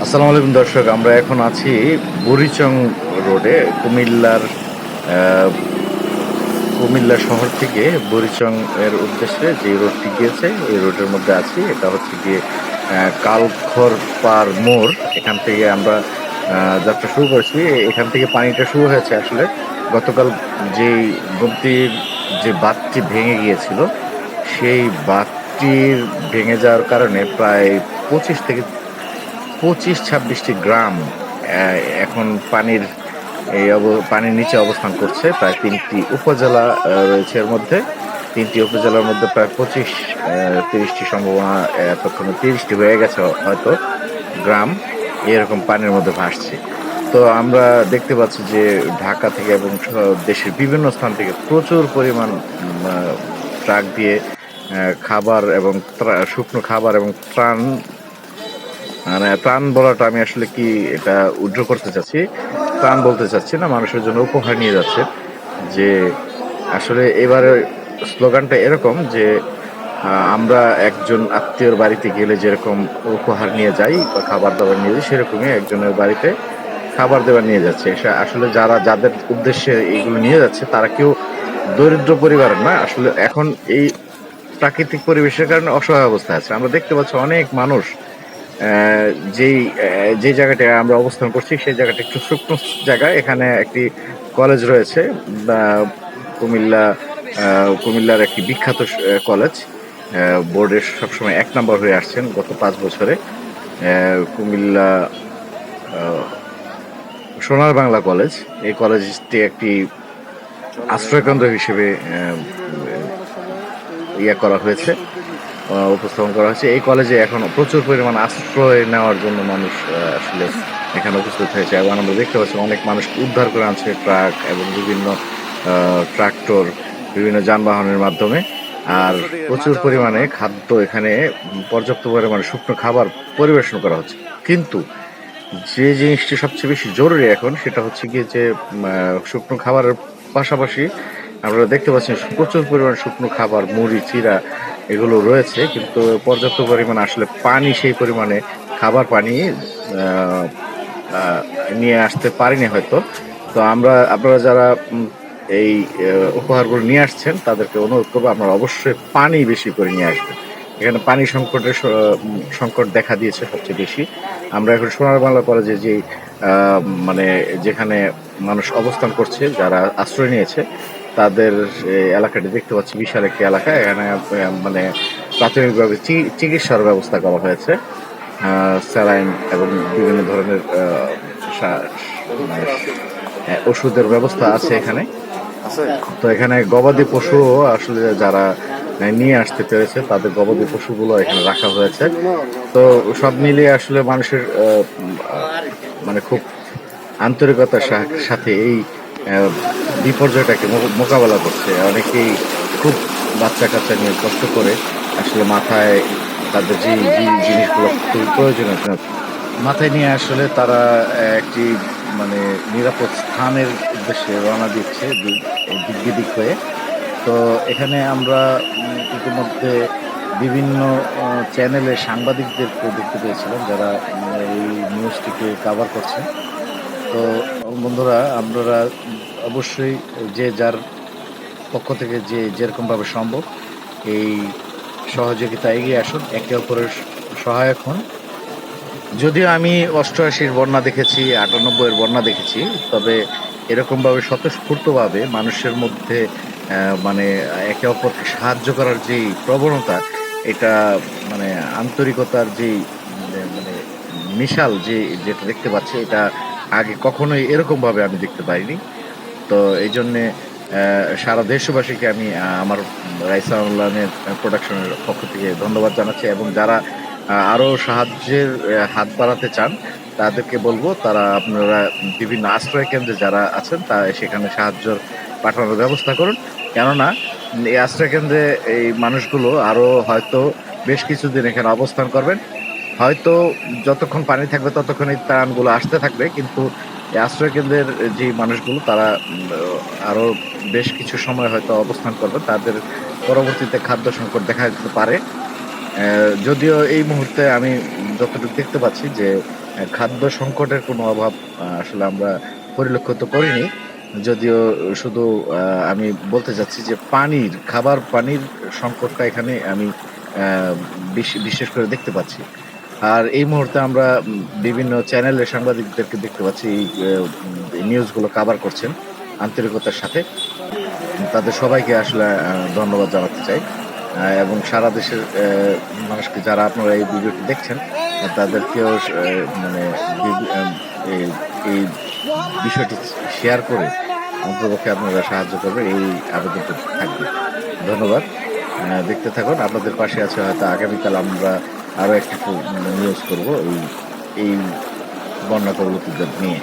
আসসালামু আলাইকুম দর্শক, আমরা এখন আছি বুড়িচং রোডে। আহ, কুমিল্লা শহর থেকে বুড়িচং এর উদ্দেশ্যে যে রোডটি গিয়েছে এই রোডের মধ্যে আছি। এটা হচ্ছে গিয়ে কালখর পার মোড়। এখান থেকে আমরা যাত্রা শুরু করেছি। এখান থেকে পানিটা শুরু হয়েছে আসলে গতকাল যে গোমতীর যে বাঁধটি ভেঙে গিয়েছিল, সেই বাঁধটির ভেঙে যাওয়ার কারণে প্রায় 25-26টি গ্রাম এখন পানির নিচে অবস্থান করছে। প্রায় 3টি উপজেলা রয়েছে এর মধ্যে। 3টি উপজেলার মধ্যে প্রায় 25-30টি সম্ভাবনা, এতক্ষণে 30টি হয়ে গেছে হয়তো গ্রাম এরকম পানির মধ্যে ভাসছে। তো আমরা দেখতে পাচ্ছি যে ঢাকা থেকে এবং দেশের বিভিন্ন স্থান থেকে প্রচুর পরিমাণ ট্রাক দিয়ে খাবার এবং শুকনো খাবার এবং ত্রাণ, মানে ত্রাণ বলাটা আমি আসলে কি এটা উদ্র করতে চাচ্ছি, ত্রাণ বলতে চাচ্ছি না, মানুষের জন্য উপহার নিয়ে যাচ্ছে। যে আসলে এবারে স্লোগানটা এরকম যে আমরা একজন আত্মীয়র বাড়িতে গেলে যেরকম উপহার নিয়ে যাই বা খাবার দাবার নিয়ে যাই, সেরকমই একজনের বাড়িতে খাবার দাবার নিয়ে যাচ্ছে। আসলে যাদের উদ্দেশ্যে এইগুলো নিয়ে যাচ্ছে তারা কেউ দরিদ্র পরিবারের না, আসলে এখন এই প্রাকৃতিক পরিবেশের কারণে অসহায় অবস্থায় আছে। আমরা দেখতে পাচ্ছি অনেক মানুষ আহ, যেই যে জায়গাটায় আমরা অবস্থান করছি সেই জায়গাটা একটু শুকনো জায়গা। এখানে একটি কলেজ রয়েছে, আহ, কুমিল্লা কুমিল্লার একটি বিখ্যাত কলেজ। বোর্ডের সবসময় 1 নম্বর হয়ে আসছেন গত 5 বছরে। কুমিল্লা আহ, সোনার বাংলা কলেজ। এই কলেজটি একটি আশ্রয়কেন্দ্র হিসেবে করা হয়েছে, উপস্থাপন করা হয়েছে। এই কলেজে এখন প্রচুর পরিমাণ আশ্রয় নেওয়ার জন্য মানুষ আসলে এখানে উপস্থিত হয়েছে এবং আমরা দেখতে পাচ্ছি অনেক মানুষকে উদ্ধার করে আনছে ট্রাক এবং বিভিন্ন ট্রাক্টর, বিভিন্ন যানবাহনের মাধ্যমে। আর প্রচুর পরিমাণে খাদ্য এখানে, পর্যাপ্ত পরিমাণে শুকনো খাবার পরিবেশন করা হচ্ছে। কিন্তু যে জিনিসটি সবচেয়ে বেশি জরুরি এখন সেটা হচ্ছে গিয়ে যে শুকনো খাবারের পাশাপাশি আমরা দেখতে পাচ্ছি প্রচুর পরিমাণ শুকনো খাবার, মুড়ি, চিড়া এগুলো রয়েছে, কিন্তু পর্যাপ্ত পরিমাণে আসলে পানি, সেই পরিমাণে খাবার পানি আহ, আহ, নিয়ে আসতে পারিনি হয়তো। তো আপনারা যারা এই উপহারগুলো নিয়ে আসছেন তাদেরকে অনুরোধ করবো আপনারা অবশ্যই পানি বেশি করে নিয়ে আসবেন। এখানে পানি সংকট দেখা দিয়েছে সবচেয়ে বেশি। আমরা এখন সোনার বাংলা কলেজে যে মানে যেখানে মানুষ অবস্থান করছে, যারা আশ্রয় নিয়েছে, তাদের এলাকাটি দেখতে পাচ্ছি বিশাল একটি এলাকা। এখানে মানে প্রাথমিকভাবে চিকিৎসার ব্যবস্থা করা হয়েছে। স্যালাইন এবং বিভিন্ন ধরনের মানে ওষুধের ব্যবস্থা আছে এখানে। তো এখানে গবাদি পশু আসলে যারা নিয়ে আসতে পেরেছে তাদের গবাদি পশুগুলো এখানে রাখা হয়েছে। তো সব মিলিয়ে আসলে মানুষের মানে খুব আন্তরিকতার সাথে এই বিপর্যয়টাকে মোকাবেলা করছে। অনেকেই খুব বাচ্চা কাচ্চা নিয়ে কষ্ট করে আসলে মাথায় তাদের যে যে জিনিসগুলো খুবই প্রয়োজনীয় মাথায় নিয়ে আসলে তারা একটি মানে নিরাপদ স্থানের উদ্দেশ্যে রওনা দিচ্ছে দিক বিদিক হয়ে। তো এখানে আমরা ইতিমধ্যে বিভিন্ন চ্যানেলের সাংবাদিকদেরকে দেখতে পেয়েছিলাম যারা এই নিউজটিকে কাভার করছেন। তো বন্ধুরা, আপনারা অবশ্যই যে যার পক্ষ থেকে যেরকমভাবে সম্ভব এই সহযোগিতা এগিয়ে আসুন, একে অপরের সহায়ক হন। যদিও আমি 88-র বন্যা দেখেছি, 98-এর বন্যা দেখেছি, তবে এরকমভাবে স্বতঃস্ফূর্তভাবে মানুষের মধ্যে মানে একে অপরকে সাহায্য করার যেই প্রবণতা, এটা মানে আন্তরিকতার যেই মানে মিশাল যেটা দেখতে পাচ্ছি, এটা আগে কখনোই এরকমভাবে আমি দেখতে পাইনি। তো এই জন্যে সারা দেশবাসীকে আমি আমার রাইসা অনলাইনের প্রোডাকশনের পক্ষ থেকে ধন্যবাদ জানাচ্ছি, এবং যারা আরও সাহায্যের হাত বাড়াতে চান তাদেরকে বলবো তারা আপনারা বিভিন্ন আশ্রয় কেন্দ্রে যারা আছেন তা সেখানে সাহায্য পাঠানোর ব্যবস্থা করুন। কেননা এই আশ্রয় কেন্দ্রে এই মানুষগুলো আরও হয়তো বেশ কিছুদিন এখানে অবস্থান করবেন। হয়তো যতক্ষণ পানি থাকবে ততক্ষণ এই ত্রাণগুলো আসতে থাকবে, কিন্তু এই আশ্রয় কেন্দ্রের যে মানুষগুলো তারা আরো বেশ কিছু সময় হয়তো অবস্থান করবে। তাদের পরবর্তীতে খাদ্য সংকট দেখা দিতে পারে। যদিও এই মুহূর্তে আমি যতটুকু দেখতে পাচ্ছি যে খাদ্য সংকটের কোনো অভাব আসলে আমরা পরিলক্ষিত করিনি। যদিও শুধু আমি বলতে চাচ্ছি যে পানির সংকটটা এখানে আমি আ বিশেষ করে দেখতে পাচ্ছি। আর এই মুহূর্তে আমরা বিভিন্ন চ্যানেলের সাংবাদিকদেরকে দেখতে পাচ্ছি এই নিউজগুলো কভার করছেন আন্তরিকতার সাথে। তাদের সবাইকে আসলে ধন্যবাদ জানাতে চাই। এবং সারা দেশের মানুষকে যারা আপনারা এই ভিডিওটি দেখছেন তাদেরকেও মানে বিভি আম এই এই বিষয়টি শেয়ার করে অন্ততপক্ষে আপনারা সাহায্য করবেন এই আবেদনটা থাকবে। ধন্যবাদ। দেখতে থাকুন। আপনাদের পাশে আছে হয়তো আগামীকাল আমরা আরো একটি নিউজ করব এই বন্যা কবলিতদের নিয়ে।